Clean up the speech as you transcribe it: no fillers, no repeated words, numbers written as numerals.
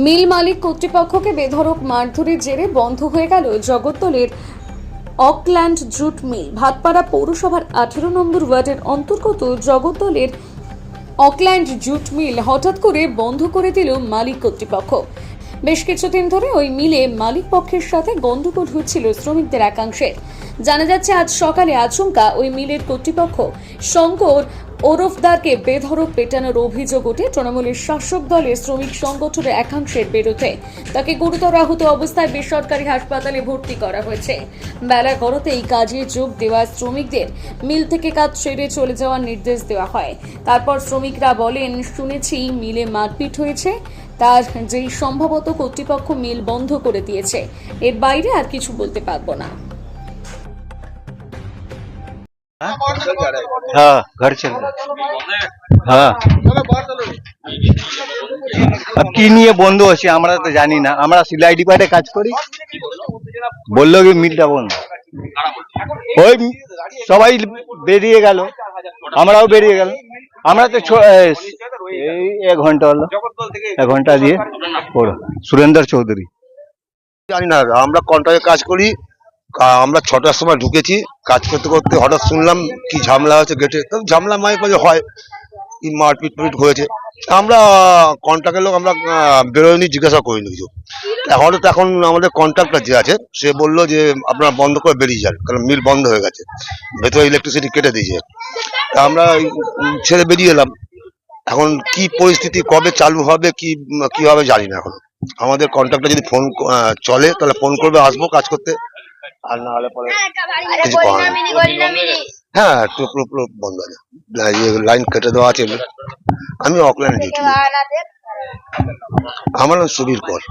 মিল মালিক কর্তৃপক্ষকে বেধড়ক মারধরের জেরে বন্ধ হয়ে গেল জগদ্দলের অকল্যান্ড জুট মিল। ভাটপাড়া পৌরসভার 18 নম্বর ওয়ার্ডের অন্তর্গত জগদ্দলের অকল্যান্ড জুট মিল হঠাৎ করে বন্ধ করে দিল মালিক কর্তৃপক্ষ। বেশ কিছুদিন ধরে ওই মিলে মালিক পক্ষের সাথে গন্ডগোল হচ্ছিল শ্রমিকদের একাংশের। জানা যাচ্ছে আজ সকালে আচমকা ওই মিলের কর্তৃপক্ষ শঙ্কর ওরফদারকে বেধড়ক পেটানোর অভিযোগ ওঠে তৃণমূলের শাসক দলের শ্রমিক সংগঠনের একাংশের বিরুদ্ধে। তাকে গুরুতর আহত অবস্থায় বেসরকারি হাসপাতালে ভর্তি করা হয়েছে। বেলা গড়তেই কাজে যোগ দেওয়া শ্রমিকদের মিল থেকে কাজ ছেড়ে চলে যাওয়ার নির্দেশ দেওয়া হয়। তারপর শ্রমিকরা বলেন, শুনেছি মিলে মারপিট হয়েছে, তার যেই সম্ভবত কর্তৃপক্ষ মিল বন্ধ করে দিয়েছে। এর বাইরে আর কিছু বলতে পারবো না। हाँ घर चल रहा हाँ अब কি নিয়ে বন্ধ হচ্ছে আমরা তো জানি না। আমরা সিলাই ডিপার্টে কাজ করি, বললো কি মিলটা বন্ধ। ওই সবাই বেরিয়ে গেল, আমরাও বেরিয়ে গেল। আমরা তো এই 1 ঘন্টা হলো, 1 ঘন্টা দিয়ে সুরেন্দ্র চৌধুরী। জানি না, আমরা কন্ট্রাক্টে কাজ করি। আমরা 6টার সময় ঢুকেছি, কাজ করতে করতে হঠাৎ শুনলাম কি ঝামেলা হচ্ছে গেটে। তো ঝামেলা মাঝে মাঝে হয়, কি মারপিট হয়েছে। আমরা কন্ট্রাক্টের লোক, আমরা বেরোয়নি, জিজ্ঞাসা করিনি কিছু। এখন আমাদের কন্ট্রাক্টর যে আছে সে বললো যে আপনারা বন্ধ করে বেরিয়ে যান, কারণ মিল বন্ধ হয়ে গেছে, ভেতরে ইলেকট্রিসিটি কেটে দিয়েছে। তা আমরা ছেড়ে বেরিয়ে এলাম। এখন কি পরিস্থিতি, কবে চালু হবে, কি হবে জানি না। এখন আমাদের কন্ট্রাক্টর যদি ফোন চলে তাহলে ফোন করবে, আসবো কাজ করতে, আর না হলে পরে কিছু করার নেই। হ্যাঁ, পুরো বন্ধ আছে, লাইন কেটে দেওয়া আছে। আমি অকল্যান্ড ডিউটি। আমার নাম সুবীর কর।